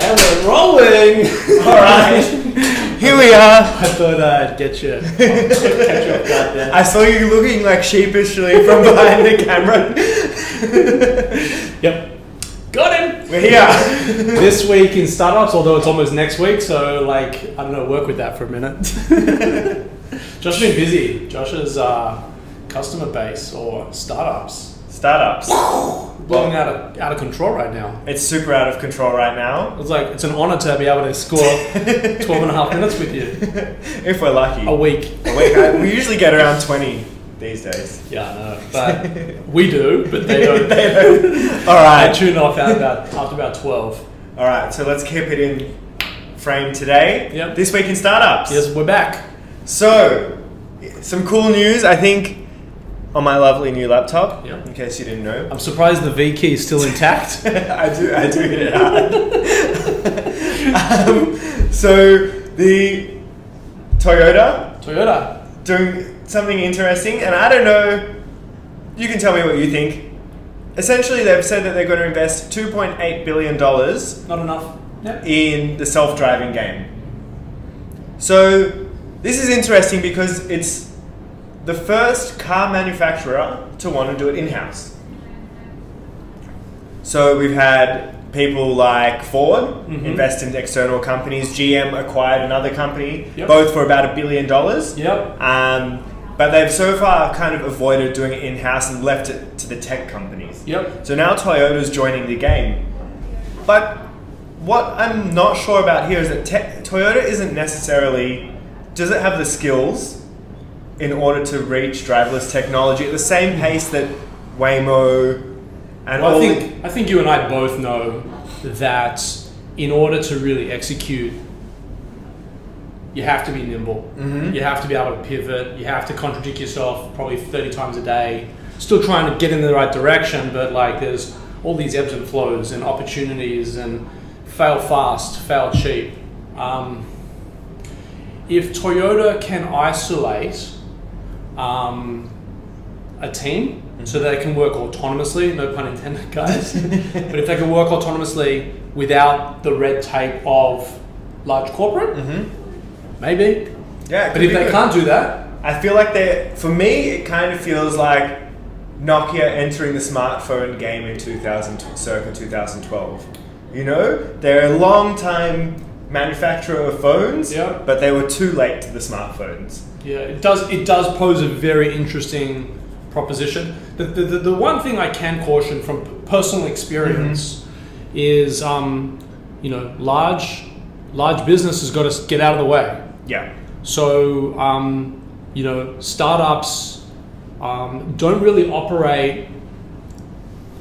And we're rolling! Alright, here we are. I thought I'd catch you off guard there. I saw you looking like sheepishly from behind the camera. Yep. Got him! We're here. This week in startups, although it's almost next week, so like, I don't know, work with that for a minute. Josh's been busy. Josh's customer base or startups. Blowing out of control right now. It's super out of control right now. It's an honor to be able to score 12 and a half minutes with you. If we're lucky. A week. We usually get around 20 these days. Yeah, I know. But we do, but they don't. They don't. Alright. They tune off after about 12. Alright, so let's keep it in frame today. Yep. This week in startups. Yes, we're back. So, some cool news, I think, on my lovely new laptop, Yep. in case you didn't know. I'm surprised the V key is still intact. I do hit it hard. So, the Toyota doing something interesting, and I don't know, you can tell me what you think. Essentially, they've said that they're going to invest $2.8 billion Not enough. Yep. in the self-driving game. So, this is interesting because it's the first car manufacturer to want to do it in-house. So we've had people like Ford invest in external companies. GM acquired another company, both for about $1 billion. Yep. But they've so far kind of avoided doing it in-house and left it to the tech companies. Yep. So now Toyota's joining the game. But what I'm not sure about here is that Toyota isn't necessarily... Does it have the skills in order to reach driverless technology at the same pace that Waymo and Well, I think you and I both know that in order to really execute, you have to be nimble. You have to be able to pivot. You have to contradict yourself probably 30 times a day. Still trying to get in the right direction, but like there's all these ebbs and flows and opportunities and fail fast, fail cheap. If Toyota can isolate a team so they can work autonomously, no pun intended, guys, but if they can work autonomously without the red tape of large corporate, maybe. Yeah, but if they can't do that, I feel like for me, it kind of feels like Nokia entering the smartphone game in circa 2012. You know, they're a long time manufacturer of phones, but they were too late to the smartphones. Yeah, it does pose a very interesting proposition. The one thing I can caution from personal experience is, large business has got to get out of the way. Yeah. So, startups don't really operate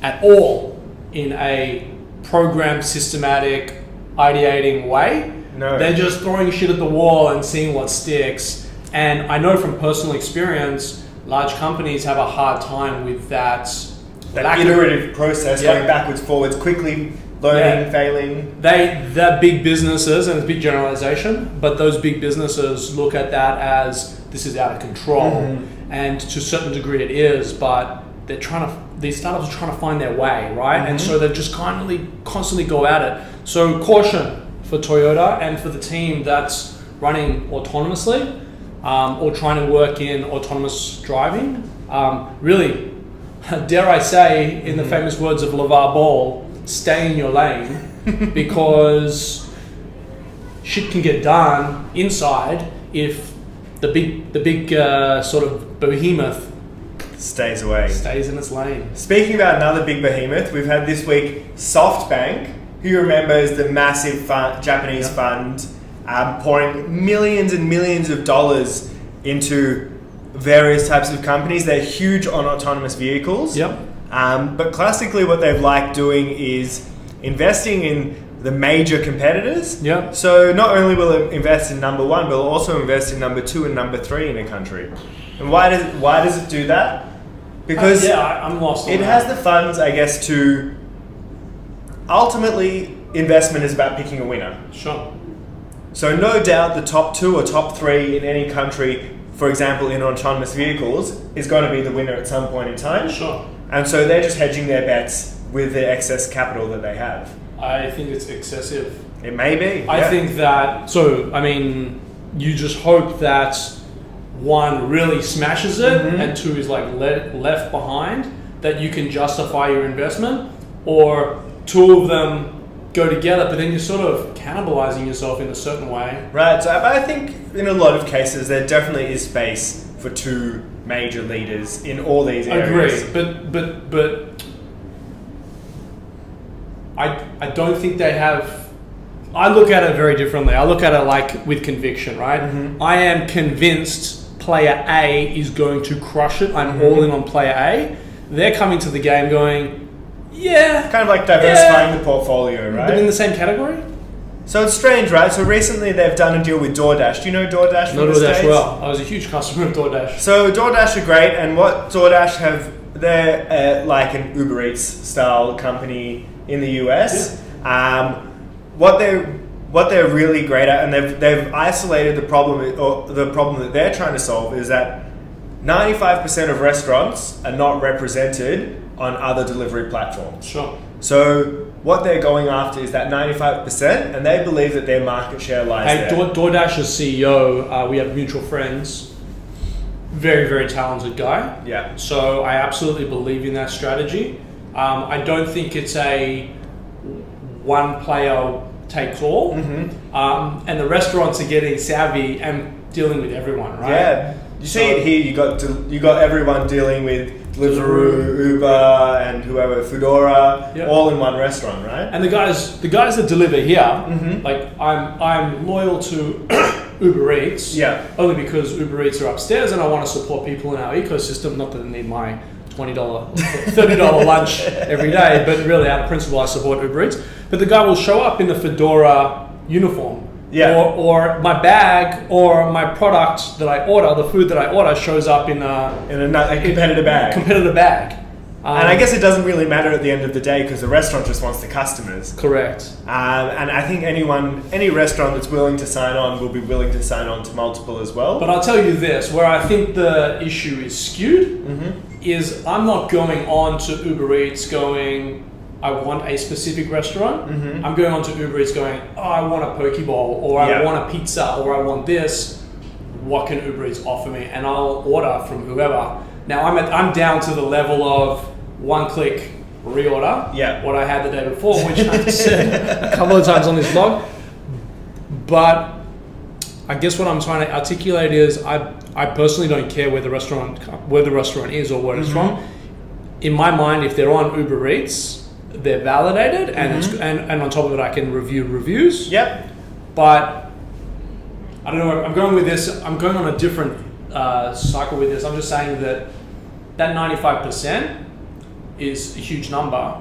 at all in a programmed, systematic, ideating way. No. They're just throwing shit at the wall and seeing what sticks. And I know from personal experience, large companies have a hard time with that iterative process, going backwards, forwards, quickly learning, failing. They're big businesses, and it's a big generalization, but those big businesses look at that as this is out of control. And to a certain degree it is, but these startups are trying to find their way, right? And so they just constantly go at it. So caution for Toyota and for the team that's running autonomously, or trying to work in autonomous driving. Really, dare I say, in the famous words of LeVar Ball, stay in your lane, because shit can get done inside if the big sort of behemoth stays in its lane. Speaking about another big behemoth, we've had this week Softbank, who you remember is the massive Japanese fund, pouring millions and millions of dollars into various types of companies. They're huge on autonomous vehicles. But classically what they've liked doing is investing in the major competitors. So not only will it invest in number one, but it'll also invest in number two and number three in a country. And why does it do that? Because I'm lost on it has the funds, I guess, to ultimately investment is about picking a winner. Sure. So no doubt the top two or top three in any country, for example, in autonomous vehicles, is going to be the winner at some point in time. Sure. And so they're just hedging their bets with the excess capital that they have. I think it's excessive. It may be. I think that, you just hope that one really smashes it and two is like left behind, that you can justify your investment, or two of them go together, but then you're sort of cannibalizing yourself in a certain way. Right, so I think in a lot of cases there definitely is space for two major leaders in all these areas. Agreed, but I don't think they have. I look at it very differently. I look at it like with conviction, right? I am convinced player A is going to crush it. I'm all in on player A. They're coming to the game going, yeah. Kind of like diversifying the portfolio, right? But in the same category? So it's strange, right? So recently they've done a deal with DoorDash. Do you know DoorDash from the States? Well. I was a huge customer of DoorDash. So DoorDash are great, and what DoorDash have, they're like an Uber Eats style company in the US. Yeah. What they're really great at, and they've isolated the problem, or the problem that they're trying to solve, is that 95% of restaurants are not represented on other delivery platforms. Sure. So what they're going after is that 95%, and they believe that their market share lies there. DoorDash's CEO, we have mutual friends, very, very talented guy. Yeah. So I absolutely believe in that strategy. I don't think it's a one player takes all. And the restaurants are getting savvy and dealing with everyone, right? Yeah. You see it here. You got everyone dealing with Deliveroo, Uber, and whoever, Foodora, all in one restaurant, right? And the guys that deliver here, like I'm loyal to Uber Eats, only because Uber Eats are upstairs, and I want to support people in our ecosystem. Not that I need my $20, $30 lunch every day, but really out of principle I support Uber Eats. But the guy will show up in the Fedora uniform. Or my bag or my product that I order, the food that I order shows up in a competitor bag. And I guess it doesn't really matter at the end of the day because the restaurant just wants the customers. Correct. And I think any restaurant that's willing to sign on will be willing to sign on to multiple as well. But I'll tell you this, where I think the issue is skewed is I'm not going on to Uber Eats going, I want a specific restaurant. I'm going on to Uber Eats going, oh, I want a poke bowl, or I want a pizza, or I want this. What can Uber Eats offer me? And I'll order from whoever. Now I'm down to the level of one-click reorder. What I had the day before, which I've said a couple of times on this blog. But I guess what I'm trying to articulate is I personally don't care where the restaurant is or where it's from. In my mind, if they're on Uber Eats, they're validated, and and on top of it, I can review reviews. But I don't know where I'm going with this. I'm going on a different cycle with this. I'm just saying that 95% is a huge number,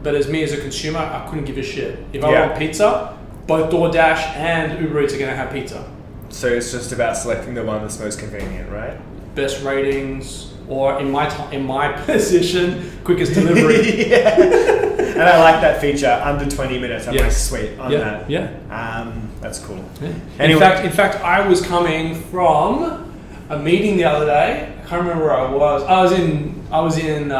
but as me as a consumer, I couldn't give a shit. If I want pizza, both DoorDash and Uber Eats are going to have pizza. So it's just about selecting the one that's most convenient, right? Best ratings, or in my position, quickest delivery. And I like that feature, under 20 minutes. I'm like, sweet on that. That's cool. Anyway. In fact, I was coming from a meeting the other day. I can't remember where I was. I was in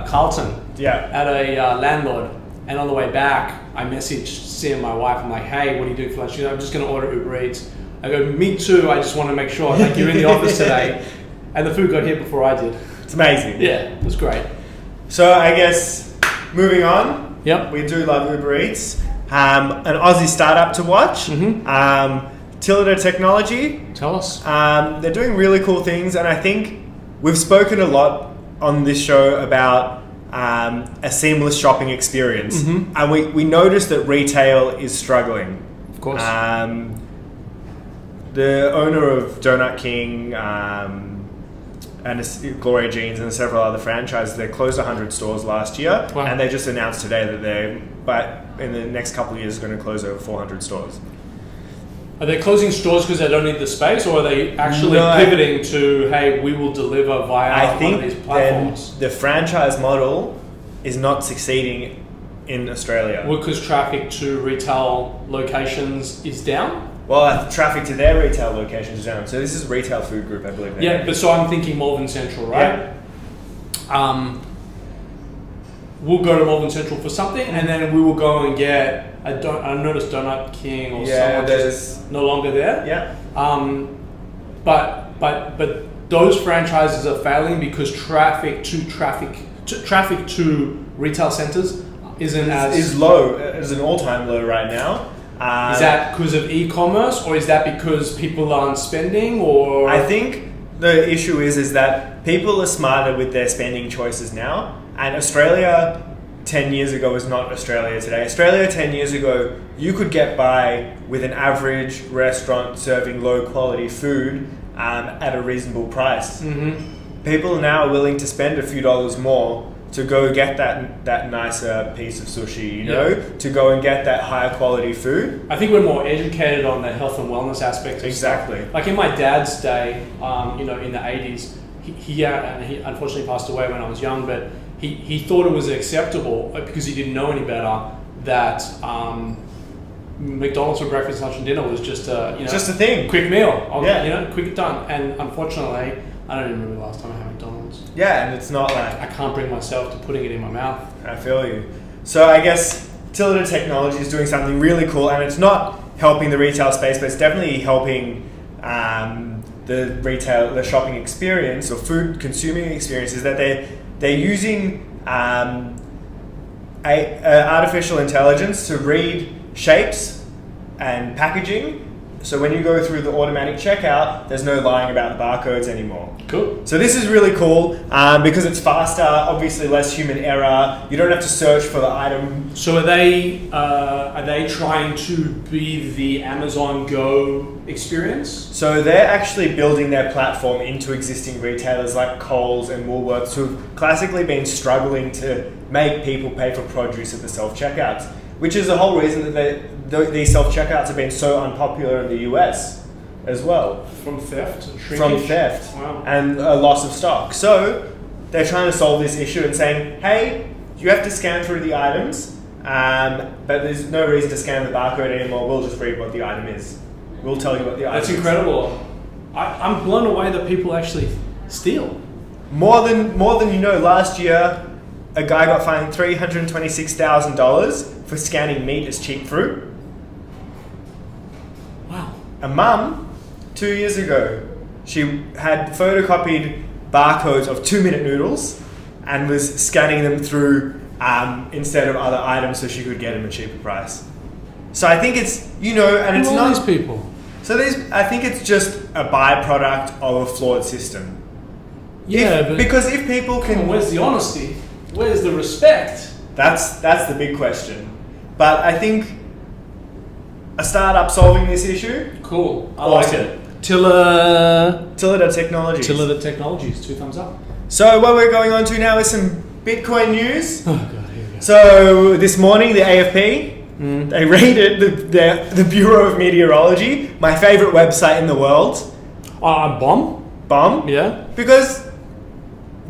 Carlton. At a landlord, and on the way back, I messaged Sim, my wife. I'm like, hey, what are you doing for lunch? She's like, I'm just going to order Uber Eats. I go, me too. I just want to make sure. Like, you're in the office today, and the food got here before I did. It's amazing. Yeah, it was great. So I guess moving on. We do love Uber Eats. An Aussie startup to watch. Tillida Technology. Tell us. They're doing really cool things, and I think we've spoken a lot on this show about a seamless shopping experience, and we noticed that retail is struggling. Of course. The owner of Donut King and Gloria Jeans and several other franchises, they closed 100 stores last year, and they just announced today that in the next couple of years, are going to close over 400 stores. Are they closing stores because they don't need the space, or are they actually pivoting to, hey, we will deliver via one of these platforms? The franchise model is not succeeding in Australia. Well, because traffic to retail locations is down? Well, traffic to their retail locations is down. So this is Retail Food Group, I believe. But so I'm thinking Malvern Central, right? we'll go to Melbourne Central for something, and then we will go and get I noticed Donut King or someone just no longer there. Yeah. But those franchises are failing because traffic to retail centers is low. It's an all-time low right now. Is that because of e-commerce, or is that because people aren't spending? Or I think the issue is that people are smarter with their spending choices now, and Australia 10 years ago was not Australia today. Australia 10 years ago, you could get by with an average restaurant serving low quality food at a reasonable price. Mm-hmm. People now are willing to spend a few dollars more to go get that nicer piece of sushi, to go and get that higher quality food. I think we're more educated on the health and wellness aspect of exactly stuff. Like in my dad's day, in the 80s, he unfortunately passed away when I was young, but he thought it was acceptable because he didn't know any better that McDonald's for breakfast, lunch, and dinner was just a just a thing, quick meal. Quick done. And unfortunately, I don't even remember the last time I had McDonald's. Yeah, and it's not like I can't bring myself to putting it in my mouth. I feel you. So I guess Tilda Technology is doing something really cool, and it's not helping the retail space, but it's definitely helping the shopping experience or food consuming experience. Is that they're using artificial intelligence to read shapes and packaging. So when you go through the automatic checkout, there's no lying about the barcodes anymore. Cool. So this is really cool because it's faster, obviously less human error. You don't have to search for the item. So are they trying to be the Amazon Go experience? So they're actually building their platform into existing retailers like Coles and Woolworths, who've classically been struggling to make people pay for produce at the self-checkouts, which is the whole reason that these self-checkouts have been so unpopular in the US as well. From theft and shrinkage? Wow. And a loss of stock. So they're trying to solve this issue and saying, hey, you have to scan through the items, but there's no reason to scan the barcode anymore. We'll just read what the item is. We'll tell you what the item is. That's incredible. I'm blown away that people actually steal. More than last year, a guy got fined $326,000 for scanning meat as cheap fruit. Wow. A mum, 2 years ago, she had photocopied barcodes of 2-minute noodles and was scanning them through instead of other items so she could get them a cheaper price. So I think it's, and it's not... these people? So I think it's just a byproduct of a flawed system. Yeah, because if people can... where's the honesty? Where's the respect? That's the big question. But I think a startup solving this issue... Cool. I awesome. like it. Tilda Technologies. 2 thumbs up. So what we're going on to now is some Bitcoin news. Oh God, here we go. So this morning, the AFP, they raided the Bureau of Meteorology, my favorite website in the world. Bomb? Yeah. Because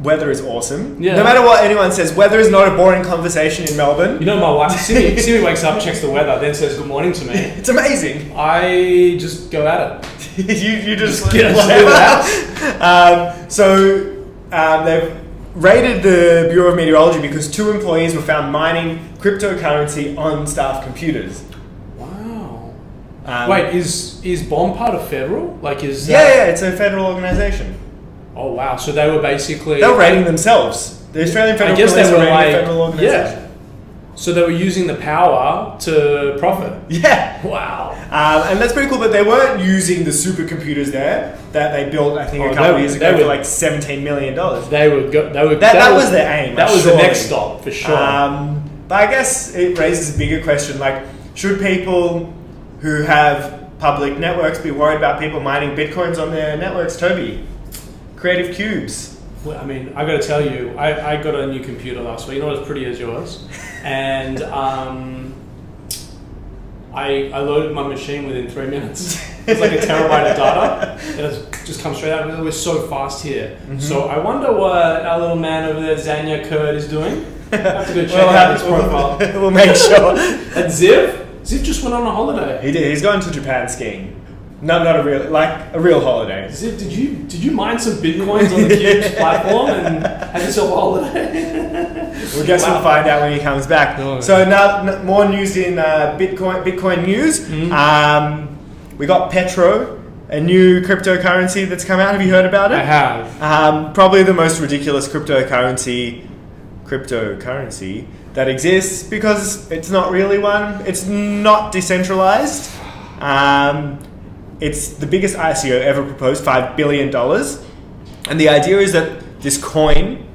weather is awesome. Yeah. No matter what anyone says, weather is not a boring conversation in Melbourne. My wife, Simi wakes up, checks the weather, then says good morning to me. It's amazing. I just go at it. you just get they've raided the Bureau of Meteorology because 2 employees were found mining cryptocurrency on staff computers. Wow. Wait, is BOM part of federal? Yeah, it's a federal organisation. Oh wow! So they were basically... They were raiding themselves. The Australian Federal Police were raiding a federal organisation. Yeah. So they were using the power to profit. Yeah. Wow. And that's pretty cool, but they weren't using the supercomputers there that they built, I think, a couple of years ago for like $17 million. That was their aim. That was the next stop, for sure. But I guess it raises a bigger question, should people who have public networks be worried about people mining bitcoins on their networks, Toby? Creative Cubes. Well, I mean, I got to tell you, I got a new computer last week, not as pretty as yours, and I loaded my machine within 3 minutes. It's like a terabyte of data, and it just comes straight out. We're so fast here. Mm-hmm. So I wonder what our little man over there, Zanya Kurd, is doing. I have to go check out his profile. We'll make sure. And Ziv just went on a holiday. He did. He's going to Japan skiing. No, not a real holiday. Did you mine some bitcoins on the Cubes platform and have yourself a holiday? We'll we'll find out when he comes back. Oh, so now more news in Bitcoin news. Mm-hmm. We got Petro, a new cryptocurrency that's come out. Have you heard about it? I have. Probably the most ridiculous cryptocurrency that exists because it's not really one. It's not decentralized. It's the biggest ICO ever proposed, $5 billion. And the idea is that this coin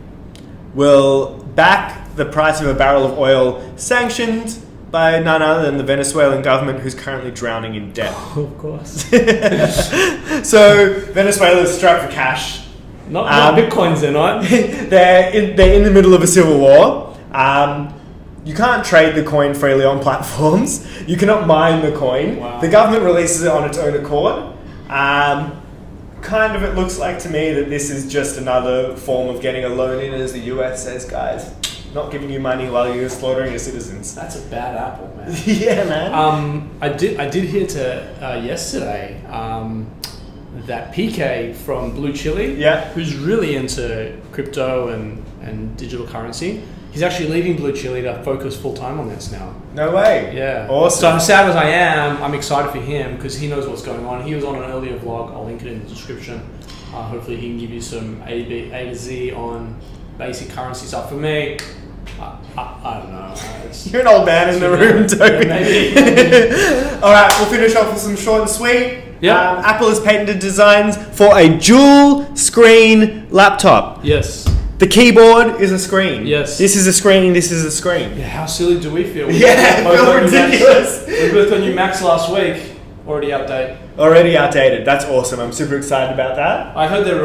will back the price of a barrel of oil sanctioned by none other than the Venezuelan government, who's currently drowning in debt. Oh, of course. So Venezuela's strapped for cash. Not bitcoins, they're not. They're in the middle of a civil war. You can't trade the coin freely on platforms. You cannot mine the coin. Wow. The government releases it on its own accord. Kind of, it looks like to me that this is just another form of getting a loan in, as the US says, guys, not giving you money while you're slaughtering your citizens. That's a bad apple, man. Yeah, man. I did hear yesterday that PK from Blue Chili, who's really into crypto and digital currency, he's actually leaving Blue Chili to focus full time on this now. No way. Yeah. Awesome. So sad as I am, I'm excited for him because he knows what's going on. He was on an earlier vlog. I'll link it in the description. Hopefully he can give you some A to Z on basic currency stuff. For me, I don't know. You're an old man in the room, Toby. Yeah, maybe. All right, we'll finish off with some short and sweet. Yeah. Apple has patented designs for a dual screen laptop. Yes. The keyboard is a screen. Yes. This is a screen, this is a screen. Yeah, how silly do we feel? Yeah, I feel ridiculous. We both got new Macs last week. Already outdated. Already outdated. That's awesome. I'm super excited about that. I heard they're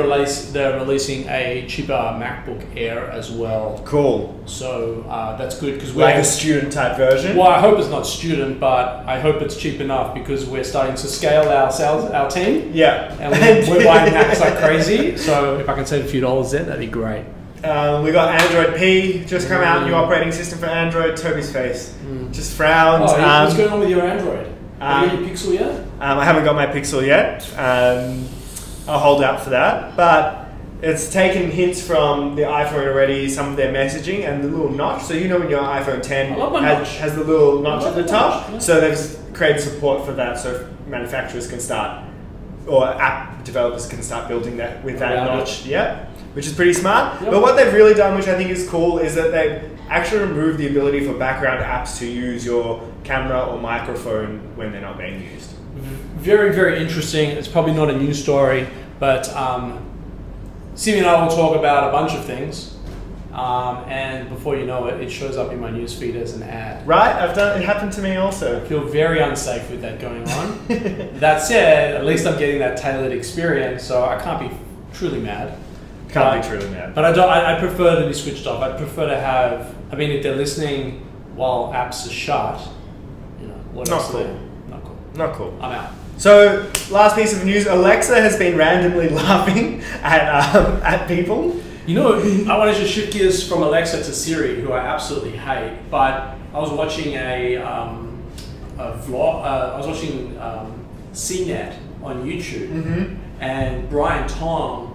releasing a cheaper MacBook Air as well. Cool. So that's good because we're like a student type version. Well, I hope it's not student, but I hope it's cheap enough because we're starting to scale our team. Yeah. And we're buying Macs like crazy. So if I can save a few dollars there, that'd be great. We got Android P just come out, new operating system for Android. Toby's face just frowned. What's going on with your Android? Have you got your Pixel yet? I haven't got my Pixel yet. I'll hold out for that. But it's taken hints from the iPhone already, some of their messaging and the little notch. So you know when your iPhone 10 has the little notch at the top. Yeah. So they've created support for that so manufacturers can start, or app developers can start building that with that notch. Yeah. Which is pretty smart. Yep. But what they've really done, which I think is cool, is that they've actually removed the ability for background apps to use your camera or microphone when they're not being used. Very, very interesting. It's probably not a news story, but Simi and I will talk about a bunch of things. And before you know it, it shows up in my newsfeed as an ad. Right, it happened to me also. I feel very unsafe with that going on. That said, at least I'm getting that tailored experience, so I can't be truly mad. Can't be truly mad. But I prefer to be switched off. I prefer to have, if they're listening while apps are shut, what else? Not cool. Not cool. I'm out. So, last piece of news, Alexa has been randomly laughing at people. I want to just shift gears from Alexa to Siri, who I absolutely hate. But I was watching a vlog. I was watching CNET on YouTube, and Brian Tong,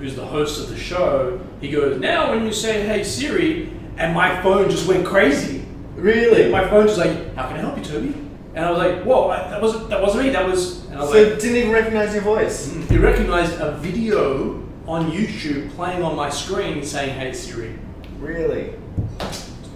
who's the host of the show, he goes, "Now when you say, 'Hey Siri,' and my phone just went crazy. Really? My phone just like, 'How can I help you, Toby?' And I was like, whoa, that wasn't me, that was..." And I was it didn't even recognize your voice? He recognized a video on YouTube playing on my screen saying, "Hey Siri." Really?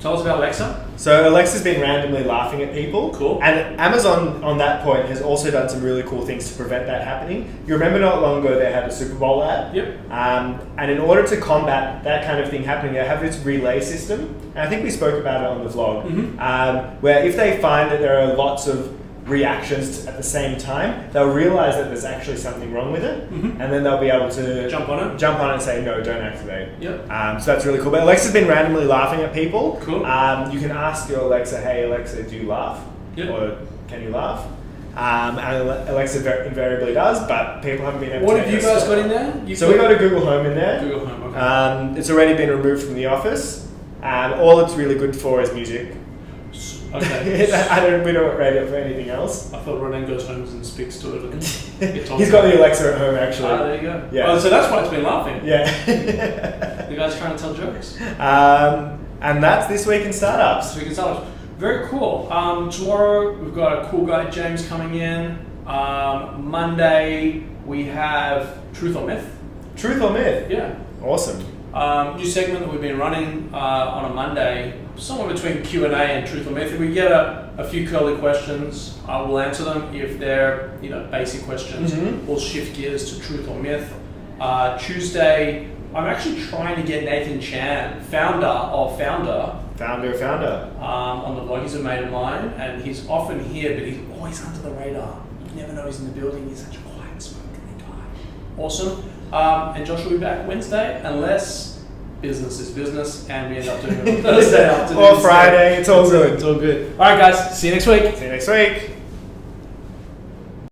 Tell us about Alexa. So Alexa's been randomly laughing at people. Cool. And Amazon, on that point, has also done some really cool things to prevent that happening. You remember not long ago they had a Super Bowl ad? Yep. And in order to combat that kind of thing happening, they have this relay system. And I think we spoke about it on the vlog. Where if they find that there are lots of reactions at the same time, they'll realize that there's actually something wrong with it, and then they'll be able to jump on it and say, "No, don't activate." Yep. So that's really cool. But Alexa's been randomly laughing at people. Cool. You can ask your Alexa, "Hey Alexa, do you laugh?" Yep. Or "Can you laugh?" And Alexa invariably does, but people haven't been able to. What have you guys got in there? So we got a Google Home in there. Google Home, okay. It's already been removed from the office. All it's really good for is music. Sweet. Okay. We don't rate it for anything else. I thought Ronan goes home and speaks to it. And He's got the Alexa at home, actually. Ah, there you go. Yeah. Oh, so that's why it's been laughing. Yeah. You guys trying to tell jokes. And that's This Week in Startups. So we can start. Very cool. Tomorrow we've got a cool guy, James, coming in. Monday we have Truth or Myth. Truth or Myth? Yeah. Awesome. New segment that we've been running on a Monday, somewhere between Q&A and Truth or Myth. If we get a few curly questions, we'll answer them. If they're basic questions, we'll shift gears to Truth or Myth. Tuesday, I'm actually trying to get Nathan Chan, founder, on the vlog. He's a mate of mine, and he's often here, but he's always under the radar. You never know he's in the building. He's such a quiet, spoken guy. Awesome. And Josh will be back Wednesday, unless business is business, and we end up doing it on Thursday afternoon. Or Friday. It's all good. It's all good. All right, guys. See you next week. See you next week.